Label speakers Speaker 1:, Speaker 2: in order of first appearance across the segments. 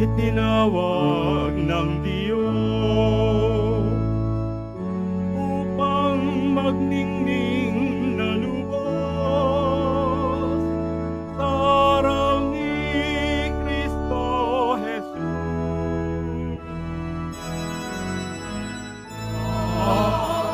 Speaker 1: itinawag ng Diyos upang magningning na lubos sa harap ni Kristo Jesus. Hallelujah!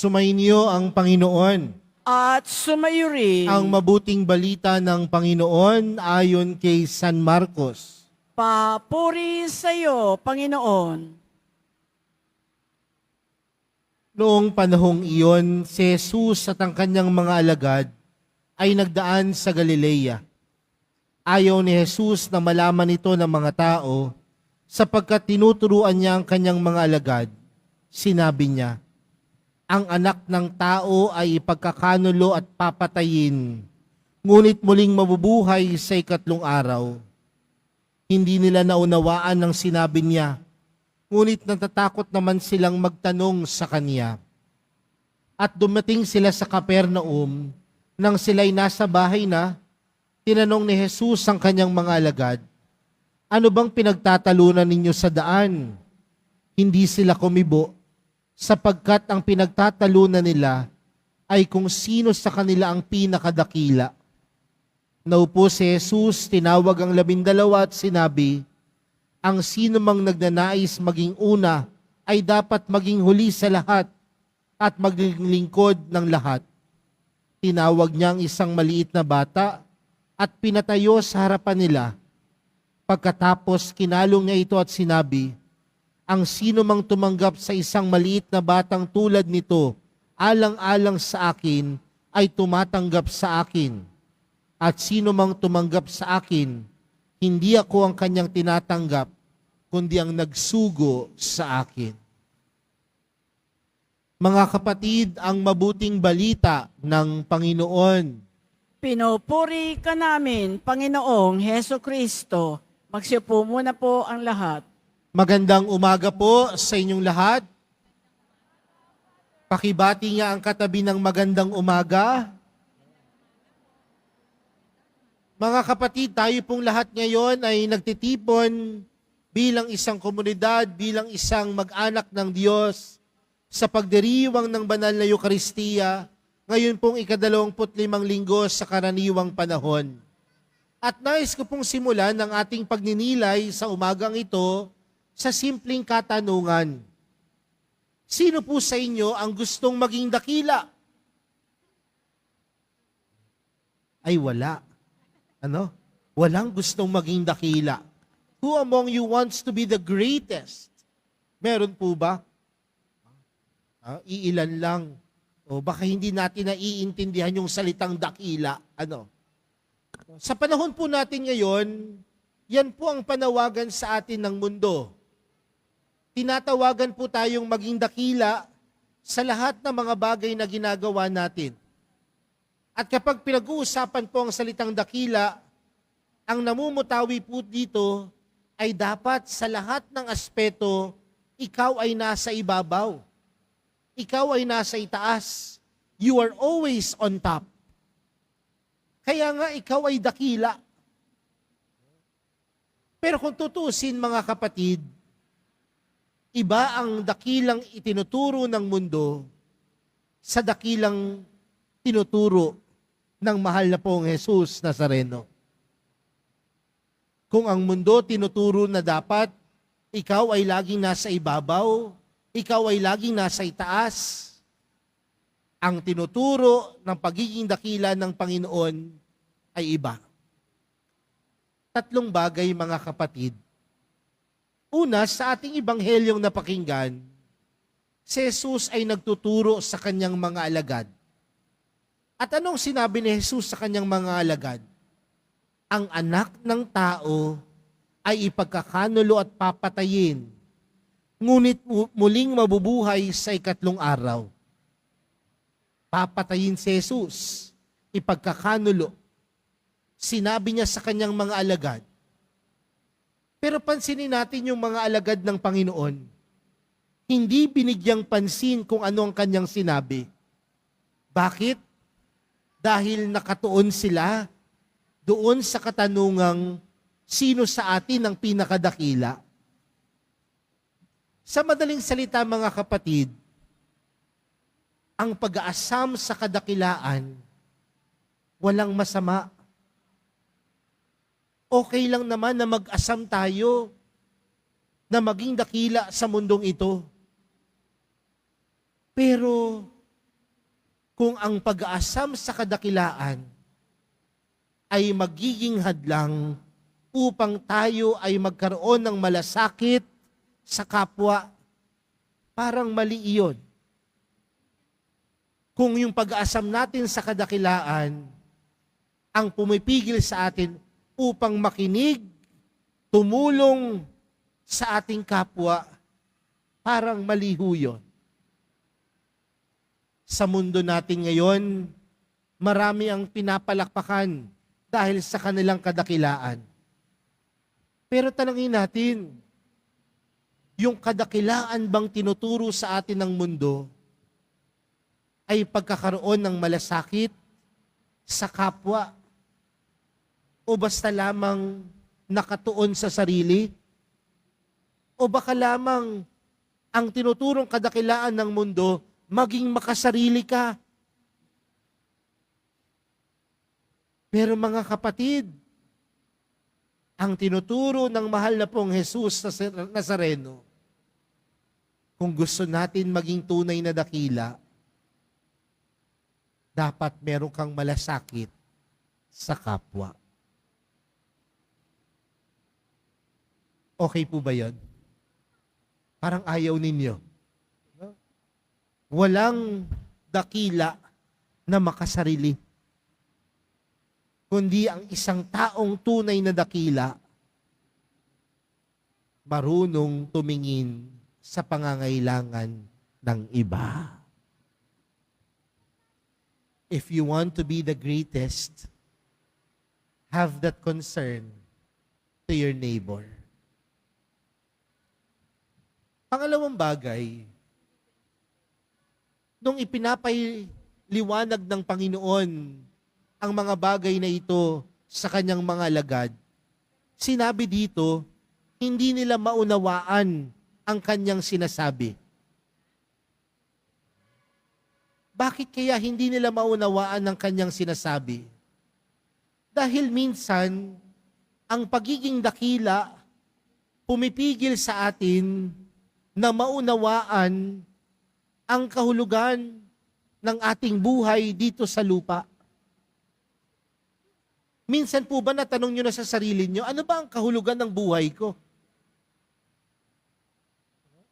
Speaker 2: Sumainyo ang Panginoon.
Speaker 3: At sumayo rin.
Speaker 2: Ang mabuting balita ng Panginoon ayon kay San Marcos.
Speaker 3: Papuri sa iyo, Panginoon.
Speaker 2: Noong panahong iyon, si Jesus at ang kanyang mga alagad ay nagdaan sa Galilea. Ayaw ni Jesus na malaman ito ng mga tao sapagkat tinuturuan niya ang kanyang mga alagad. Sinabi niya, ang anak ng tao ay ipagkakanulo at papatayin, ngunit muling mabubuhay sa ikatlong araw. Hindi nila naunawaan ang sinabi niya, ngunit natatakot naman silang magtanong sa kanya. At dumating sila sa Capernaum, nang sila'y nasa bahay na, tinanong ni Jesus ang kanyang mga alagad, ano bang pinagtatalunan ninyo sa daan? Hindi sila kumibo, sapagkat ang pinagtatalunan nila ay kung sino sa kanila ang pinakadakila. Naupo si Jesus, tinawag ang 12 at sinabi, ang sino mang nagnanais maging una ay dapat maging huli sa lahat at maging lingkod ng lahat. Tinawag niya ang isang maliit na bata at pinatayo sa harapan nila. Pagkatapos kinalong niya ito at sinabi, ang sino mang tumanggap sa isang maliit na batang tulad nito, alang-alang sa akin, ay tumatanggap sa akin. At sino mang tumanggap sa akin, hindi ako ang kanyang tinatanggap, kundi ang nagsugo sa akin. Mga kapatid, ang mabuting balita ng Panginoon.
Speaker 3: Pinupuri ka namin, Panginoong Heso Kristo. Magsiupo muna po ang lahat.
Speaker 2: Magandang umaga po sa inyong lahat. Pakibati nga ang katabi ng magandang umaga. Mga kapatid, tayo pong lahat ngayon ay nagtitipon bilang isang komunidad, bilang isang mag-anak ng Diyos sa pagdiriwang ng banal na Eucharistia, ngayon pong ika-25 linggo sa karaniwang panahon. At nais ko pong simulan ang ating pagninilay sa umagang ito sa simpleng katanungan. Sino po sa inyo ang gustong maging dakila? Ay wala. Ano? Walang gustong maging dakila. Who among you wants to be the greatest? Meron po ba? Iilan lang. O baka hindi natin naiintindihan yung salitang dakila. Ano? Sa panahon po natin ngayon, yan po ang panawagan sa atin ng mundo. Tinatawagan po tayong maging dakila sa lahat ng mga bagay na ginagawa natin. At kapag pinag-uusapan po ang salitang dakila, ang namumutawi po dito ay dapat sa lahat ng aspeto, ikaw ay nasa ibabaw. Ikaw ay nasa itaas. You are always on top. Kaya nga ikaw ay dakila. Pero kung tutusin mga kapatid, iba ang dakilang itinuturo ng mundo sa dakilang tinuturo ng mahal na pong Jesus Nazareno. Kung ang mundo tinuturo na dapat ikaw ay laging nasa ibabaw, ikaw ay laging nasa itaas, ang tinuturo ng pagiging dakila ng Panginoon ay iba. 3 bagay mga kapatid. Una, sa ating ibanghelyong napakinggan, si Jesus ay nagtuturo sa kanyang mga alagad. At anong sinabi ni Jesus sa kanyang mga alagad? Ang anak ng tao ay ipagkakanulo at papatayin, ngunit muling mabubuhay sa ikatlong araw. Papatayin si Jesus, ipagkakanulo. Sinabi niya sa kanyang mga alagad. Pero pansinin natin yung mga alagad ng Panginoon. Hindi binigyang pansin kung ano ang kanyang sinabi. Bakit? Dahil nakatuon sila doon sa katanungang sino sa atin ang pinakadakila. Sa madaling salita mga kapatid, ang pag-aasam sa kadakilaan, walang masama. Okay lang naman na mag-asam tayo na maging dakila sa mundong ito. Pero kung ang pag-aasam sa kadakilaan ay magiging hadlang upang tayo ay magkaroon ng malasakit sa kapwa, parang mali iyon. Kung yung pag-aasam natin sa kadakilaan ang pumipigil sa atin upang makinig, tumulong sa ating kapwa, parang maliho yun. Sa mundo natin ngayon, marami ang pinapalakpakan dahil sa kanilang kadakilaan. Pero tanungin natin, yung kadakilaan bang tinuturo sa atin ng mundo ay pagkakaroon ng malasakit sa kapwa o basta lamang nakatuon sa sarili? O baka lamang ang tinuturong kadakilaan ng mundo maging makasarili ka? Pero mga kapatid, ang tinuturo ng mahal na pong Jesus Nazareno, kung gusto natin maging tunay na dakila, dapat meron kang malasakit sa kapwa. Okay po ba yun? Parang ayaw ninyo. Walang dakila na makasarili, kundi ang isang taong tunay na dakila, marunong tumingin sa pangangailangan ng iba. If you want to be the greatest, have that concern to your neighbor. Pangalawang bagay, nung ipinapaliwanag ng Panginoon ang mga bagay na ito sa kanyang mga alagad, sinabi dito, hindi nila maunawaan ang kanyang sinasabi. Bakit kaya hindi nila maunawaan ang kanyang sinasabi? Dahil minsan, ang pagiging dakila pumipigil sa atin na maunawaan ang kahulugan ng ating buhay dito sa lupa. Minsan po ba natanong nyo na sa sarili nyo, ano ba ang kahulugan ng buhay ko?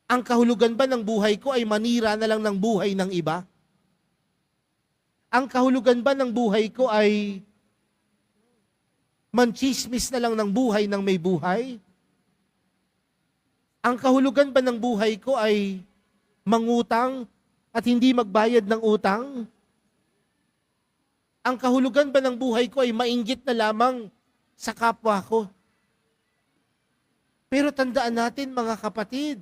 Speaker 2: Ang kahulugan ba ng buhay ko ay manira na lang ng buhay ng iba? Ang kahulugan ba ng buhay ko ay manchismis na lang ng buhay ng may buhay? Ang kahulugan ba ng buhay ko ay mangutang at hindi magbayad ng utang? Ang kahulugan ba ng buhay ko ay mainggit na lamang sa kapwa ko? Pero tandaan natin mga kapatid,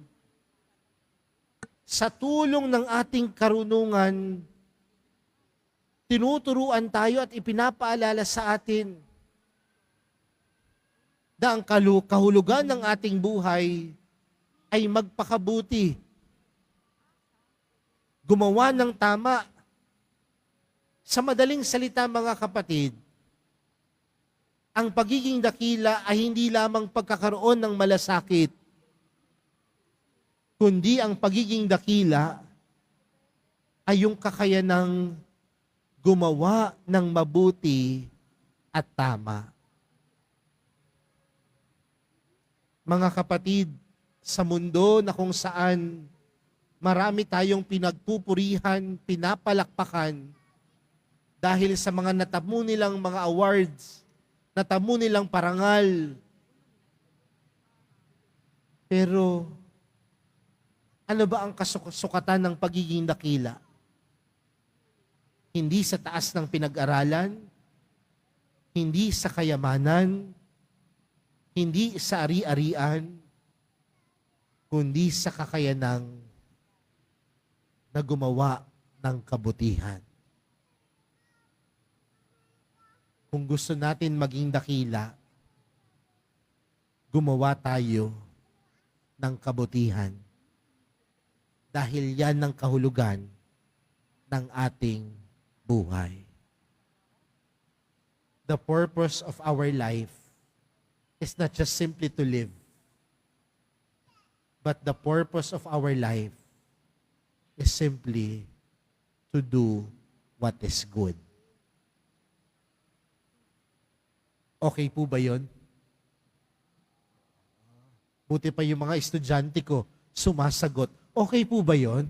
Speaker 2: sa tulong ng ating karunungan, tinuturuan tayo at ipinapaalala sa atin na ang kahulugan ng ating buhay ay magpakabuti, gumawa ng tama. Sa madaling salita mga kapatid, ang pagiging dakila ay hindi lamang pagkakaroon ng malasakit, kundi ang pagiging dakila ay yung kakayanang gumawa ng mabuti at tama. Mga kapatid, sa mundo na kung saan marami tayong pinagpupurihan, pinapalakpakan dahil sa mga natamo nilang mga awards, natamo nilang parangal. Pero Ano ba ang kasukatan ng pagiging dakila? Hindi sa taas ng pinag-aralan, hindi sa kayamanan, hindi sa ari-arian, kundi sa kakayanang na gumawa ng kabutihan. Kung gusto natin maging dakila, gumawa tayo ng kabutihan. Dahil yan ang kahulugan ng ating buhay. The purpose of our life is not just simply to live, but the purpose of our life is simply to do what is good. Okay po ba yun? Buti pa yung mga estudyante ko sumasagot. Okay po ba yun?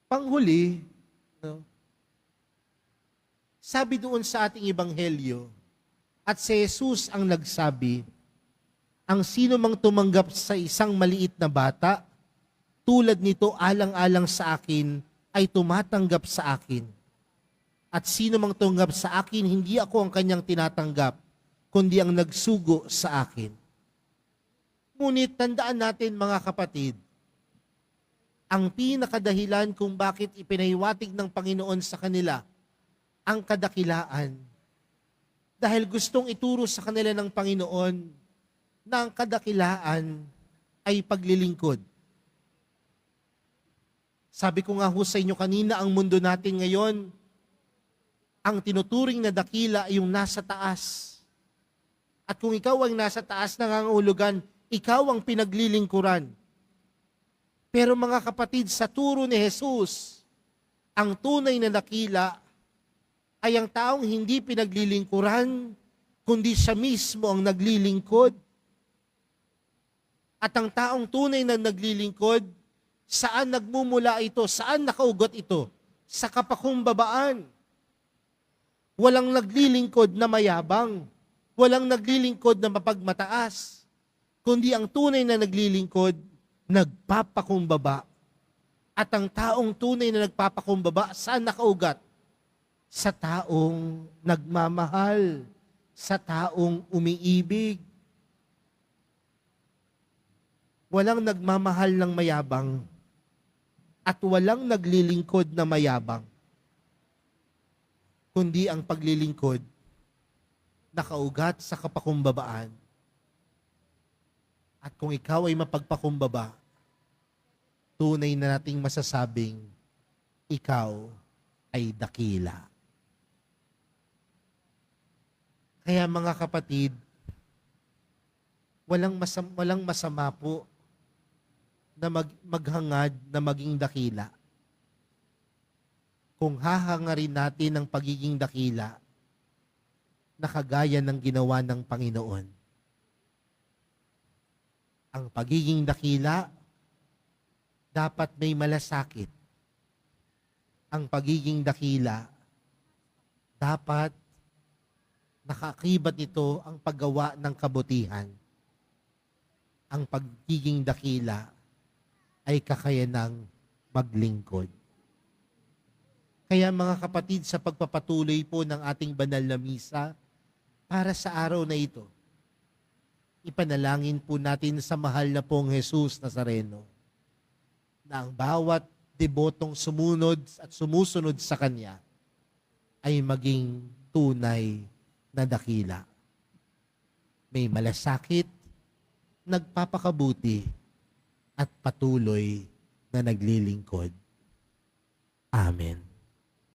Speaker 2: Panghuli, no? Sabi doon sa ating ebanghelyo, at si Jesus ang nagsabi, ang sino mang tumanggap sa isang maliit na bata, tulad nito alang-alang sa akin, ay tumatanggap sa akin. At sino mang tumanggap sa akin, hindi ako ang kanyang tinatanggap, kundi ang nagsugo sa akin. Ngunit tandaan natin mga kapatid, ang pinakadahilan kung bakit ipinahiwatig ng Panginoon sa kanila ang kadakilaan. Dahil gustong ituro sa kanila ng Panginoon na ang kadakilaan ay paglilingkod. Sabi ko nga ho sa inyo kanina, ang mundo natin ngayon, ang tinuturing na dakila ay yung nasa taas. At kung ikaw ang nasa taas nangangahulugan, ikaw ang pinaglilingkuran. Pero mga kapatid, sa turo ni Jesus, ang tunay na dakila ay ang taong hindi pinaglilingkuran, kundi siya mismo ang naglilingkod. At ang taong tunay na naglilingkod, saan nagmumula ito? Saan nakaugot ito? Sa kapakumbabaan. Walang naglilingkod na mayabang. Walang naglilingkod na mapagmataas. Kundi ang tunay na naglilingkod, nagpapakumbaba. At ang taong tunay na nagpapakumbaba, saan nakaugat? Sa taong nagmamahal, sa taong umiibig. Walang nagmamahal ng mayabang at walang naglilingkod na mayabang, kundi ang paglilingkod nakaugat sa kapakumbabaan. At kung ikaw ay mapagpakumbaba, tunay na nating masasabing ikaw ay dakila. Kaya mga kapatid, walang masama po na maghangad na maging dakila. Kung hahangarin natin ang pagiging dakila na kagaya ng ginawa ng Panginoon. Ang pagiging dakila, dapat may malasakit. Ang pagiging dakila, dapat nakakibat nito ang paggawa ng kabutihan. Ang pagiging dakila ay kakayanang maglingkod. Kaya mga kapatid, sa pagpapatuloy po ng ating banal na misa, para sa araw na ito, ipanalangin po natin sa mahal na pong Jesus Nazareno na ang bawat debotong sumunod at sumusunod sa Kanya ay maging tunay na dakila. May malasakit, nagpapakabuti, at patuloy na naglilingkod. Amen.